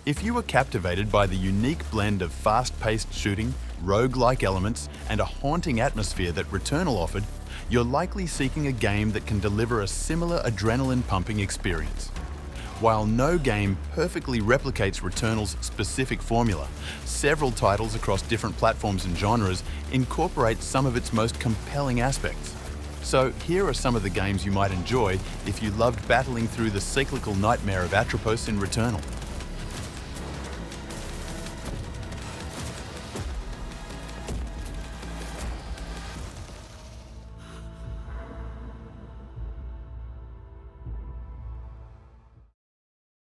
If you were captivated by the unique blend of fast-paced shooting, roguelike elements, and a haunting atmosphere that Returnal offered, you're likely seeking a game that can deliver a similar adrenaline-pumping experience. While no game perfectly replicates Returnal's specific formula, several titles across different platforms and genres incorporate some of its most compelling aspects. So here are some of the games you might enjoy if you loved battling through the cyclical nightmare of Atropos in Returnal.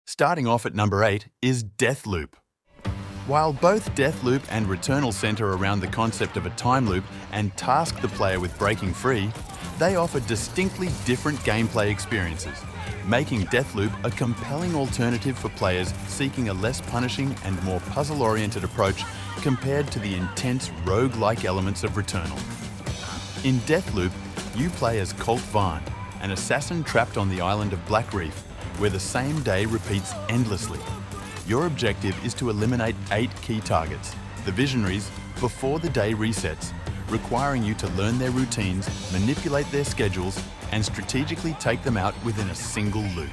Starting off at number 8 is Deathloop. While both Deathloop and Returnal center around the concept of a time loop and task the player with breaking free, they offer distinctly different gameplay experiences, making Deathloop a compelling alternative for players seeking a less punishing and more puzzle-oriented approach compared to the intense roguelike elements of Returnal. In Deathloop, you play as Colt Vaughn, an assassin trapped on the island of Black Reef, where the same day repeats endlessly. Your objective is to eliminate 8 key targets, the Visionaries, before the day resets, requiring you to learn their routines, manipulate their schedules, and strategically take them out within a single loop.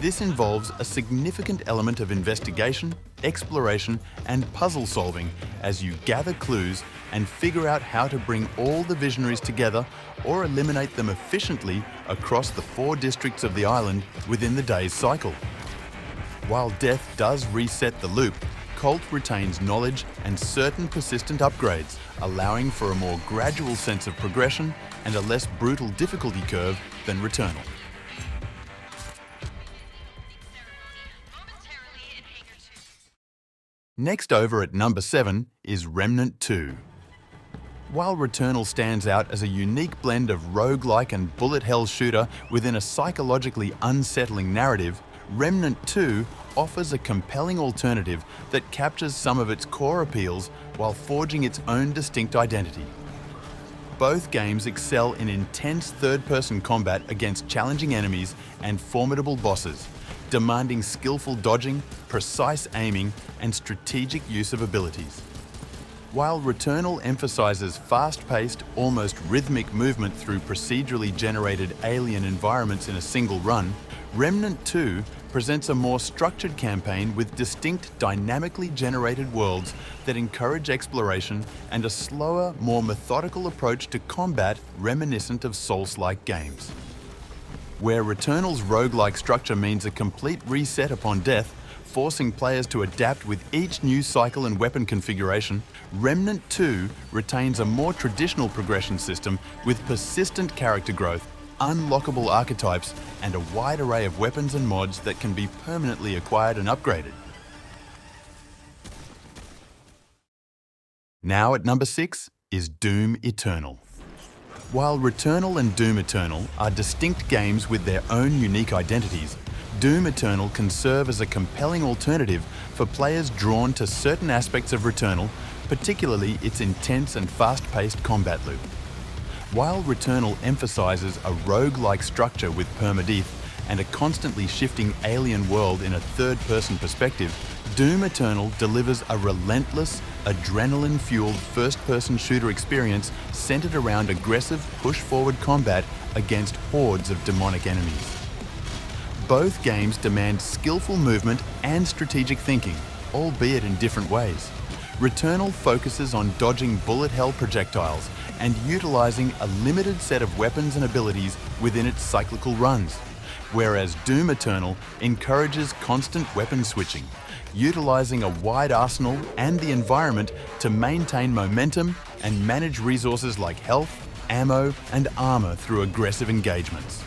This involves a significant element of investigation, exploration, and puzzle solving as you gather clues and figure out how to bring all the Visionaries together or eliminate them efficiently across the 4 districts of the island within the day's cycle. While death does reset the loop, Colt retains knowledge and certain persistent upgrades, allowing for a more gradual sense of progression and a less brutal difficulty curve than Returnal. Next over at number 7 is Remnant 2. While Returnal stands out as a unique blend of roguelike and bullet hell shooter within a psychologically unsettling narrative, Remnant 2 offers a compelling alternative that captures some of its core appeals while forging its own distinct identity. Both games excel in intense third-person combat against challenging enemies and formidable bosses, demanding skillful dodging, precise aiming, and strategic use of abilities. While Returnal emphasizes fast-paced, almost rhythmic movement through procedurally generated alien environments in a single run, Remnant 2 presents a more structured campaign with distinct, dynamically generated worlds that encourage exploration and a slower, more methodical approach to combat reminiscent of Souls-like games. Where Returnal's roguelike structure means a complete reset upon death, forcing players to adapt with each new cycle and weapon configuration, Remnant 2 retains a more traditional progression system with persistent character growth, unlockable archetypes, and a wide array of weapons and mods that can be permanently acquired and upgraded. Now at number 6 is Doom Eternal. While Returnal and Doom Eternal are distinct games with their own unique identities, Doom Eternal can serve as a compelling alternative for players drawn to certain aspects of Returnal, particularly its intense and fast-paced combat loop. While Returnal emphasizes a roguelike structure with permadeath and a constantly shifting alien world in a third-person perspective, Doom Eternal delivers a relentless, adrenaline-fueled first-person shooter experience centered around aggressive push-forward combat against hordes of demonic enemies. Both games demand skillful movement and strategic thinking, albeit in different ways. Returnal focuses on dodging bullet hell projectiles and utilizing a limited set of weapons and abilities within its cyclical runs, whereas Doom Eternal encourages constant weapon switching, utilizing a wide arsenal and the environment to maintain momentum and manage resources like health, ammo, and armor through aggressive engagements.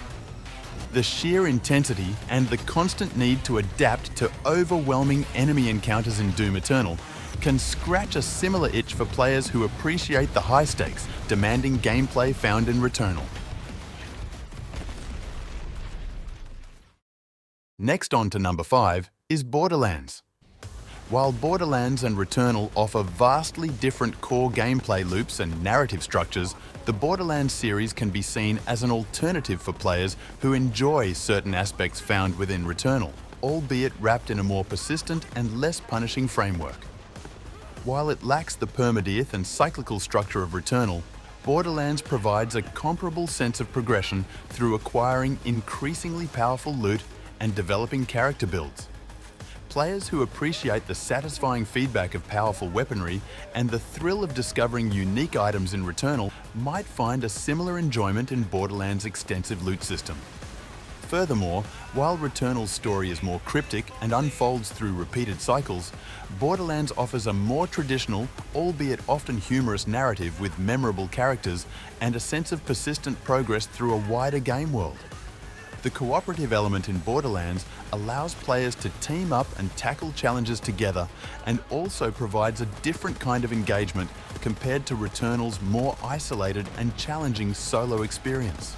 The sheer intensity and the constant need to adapt to overwhelming enemy encounters in Doom Eternal can scratch a similar itch for players who appreciate the high stakes, demanding gameplay found in Returnal. Next on to number 5 is Borderlands. While Borderlands and Returnal offer vastly different core gameplay loops and narrative structures, the Borderlands series can be seen as an alternative for players who enjoy certain aspects found within Returnal, albeit wrapped in a more persistent and less punishing framework. While it lacks the permadeath and cyclical structure of Returnal, Borderlands provides a comparable sense of progression through acquiring increasingly powerful loot and developing character builds. Players who appreciate the satisfying feedback of powerful weaponry and the thrill of discovering unique items in Returnal might find a similar enjoyment in Borderlands' extensive loot system. Furthermore, while Returnal's story is more cryptic and unfolds through repeated cycles, Borderlands offers a more traditional, albeit often humorous narrative with memorable characters and a sense of persistent progress through a wider game world. The cooperative element in Borderlands allows players to team up and tackle challenges together and also provides a different kind of engagement compared to Returnal's more isolated and challenging solo experience.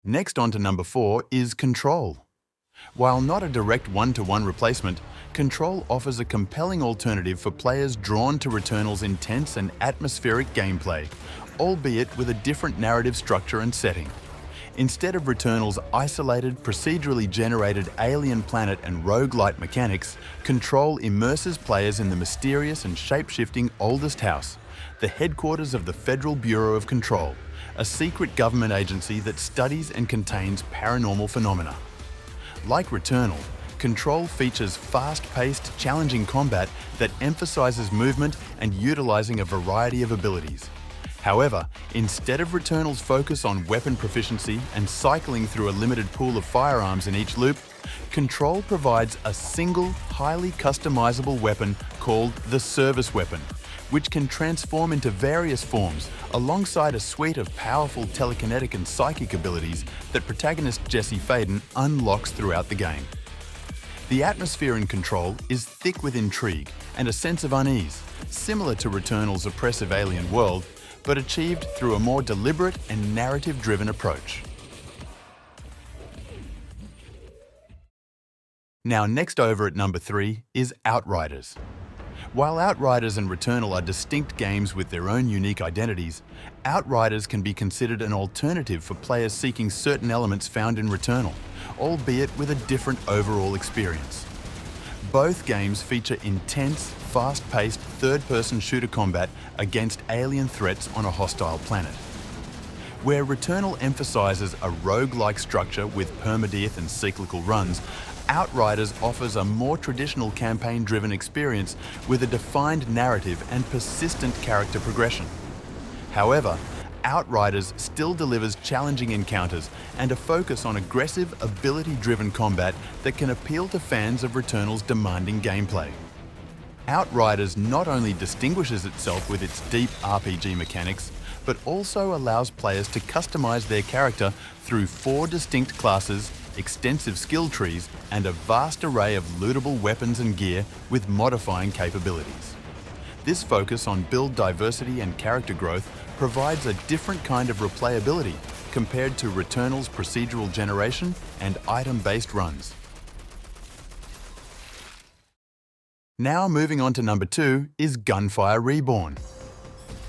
Next on to number 4 is Control. While not a direct one-to-one replacement, Control offers a compelling alternative for players drawn to Returnal's intense and atmospheric gameplay, albeit with a different narrative structure and setting. Instead of Returnal's isolated, procedurally generated alien planet and roguelike mechanics, Control immerses players in the mysterious and shape-shifting Oldest House, the headquarters of the Federal Bureau of Control, a secret government agency that studies and contains paranormal phenomena. Like Returnal, Control features fast-paced, challenging combat that emphasizes movement and utilizing a variety of abilities. However, instead of Returnal's focus on weapon proficiency and cycling through a limited pool of firearms in each loop, Control provides a single, highly customizable weapon called the Service Weapon, which can transform into various forms alongside a suite of powerful telekinetic and psychic abilities that protagonist Jesse Faden unlocks throughout the game. The atmosphere in Control is thick with intrigue and a sense of unease, similar to Returnal's oppressive alien world, but achieved through a more deliberate and narrative-driven approach. Now, next over at number 3 is Outriders. While Outriders and Returnal are distinct games with their own unique identities, Outriders can be considered an alternative for players seeking certain elements found in Returnal, albeit with a different overall experience. Both games feature intense, fast-paced third-person shooter combat against alien threats on a hostile planet. Where Returnal emphasizes a roguelike structure with permadeath and cyclical runs, Outriders offers a more traditional campaign-driven experience with a defined narrative and persistent character progression. However, Outriders still delivers challenging encounters and a focus on aggressive, ability-driven combat that can appeal to fans of Returnal's demanding gameplay. Outriders not only distinguishes itself with its deep RPG mechanics, but also allows players to customize their character through 4 distinct classes, extensive skill trees, and a vast array of lootable weapons and gear with modifying capabilities. This focus on build diversity and character growth provides a different kind of replayability compared to Returnal's procedural generation and item-based runs. Now moving on to number 2 is Gunfire Reborn.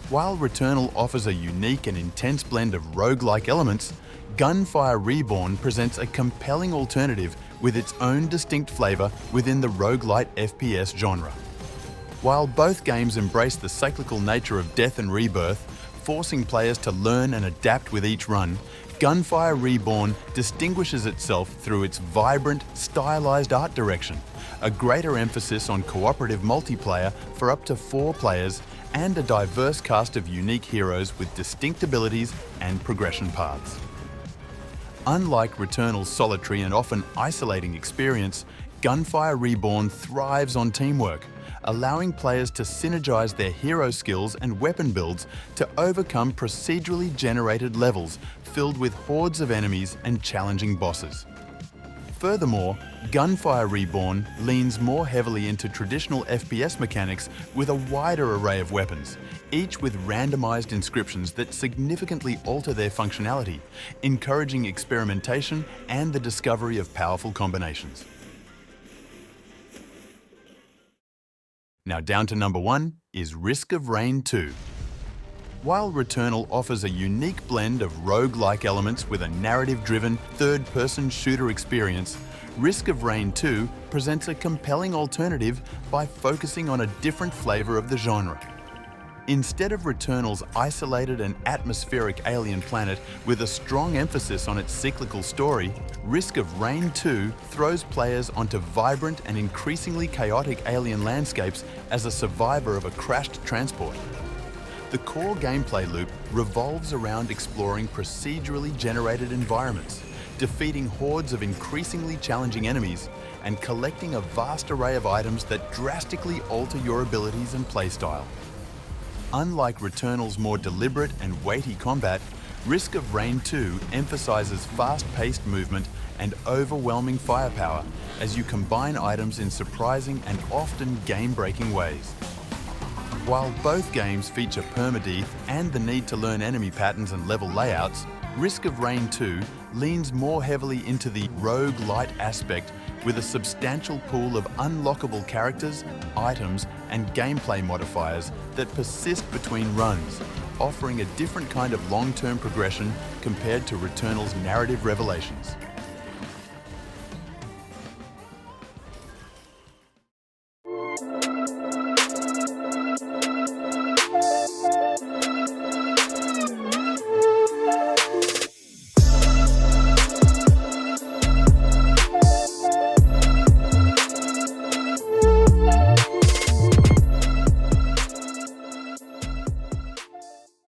While Returnal offers a unique and intense blend of roguelike elements, Gunfire Reborn presents a compelling alternative with its own distinct flavor within the roguelite FPS genre. While both games embrace the cyclical nature of death and rebirth, forcing players to learn and adapt with each run, Gunfire Reborn distinguishes itself through its vibrant, stylized art direction, a greater emphasis on cooperative multiplayer for up to 4 players, and a diverse cast of unique heroes with distinct abilities and progression paths. Unlike Returnal's solitary and often isolating experience, Gunfire Reborn thrives on teamwork, allowing players to synergize their hero skills and weapon builds to overcome procedurally generated levels filled with hordes of enemies and challenging bosses. Furthermore, Gunfire Reborn leans more heavily into traditional FPS mechanics with a wider array of weapons, each with randomized inscriptions that significantly alter their functionality, encouraging experimentation and the discovery of powerful combinations. Now down to number 1 is Risk of Rain 2. While Returnal offers a unique blend of roguelike elements with a narrative-driven, third-person shooter experience, Risk of Rain 2 presents a compelling alternative by focusing on a different flavour of the genre. Instead of Returnal's isolated and atmospheric alien planet with a strong emphasis on its cyclical story, Risk of Rain 2 throws players onto vibrant and increasingly chaotic alien landscapes as a survivor of a crashed transport. The core gameplay loop revolves around exploring procedurally generated environments, defeating hordes of increasingly challenging enemies, and collecting a vast array of items that drastically alter your abilities and playstyle. Unlike Returnal's more deliberate and weighty combat, Risk of Rain 2 emphasizes fast-paced movement and overwhelming firepower as you combine items in surprising and often game-breaking ways. While both games feature permadeath and the need to learn enemy patterns and level layouts, Risk of Rain 2 leans more heavily into the roguelite aspect with a substantial pool of unlockable characters, items, and gameplay modifiers that persist between runs, offering a different kind of long-term progression compared to Returnal's narrative revelations.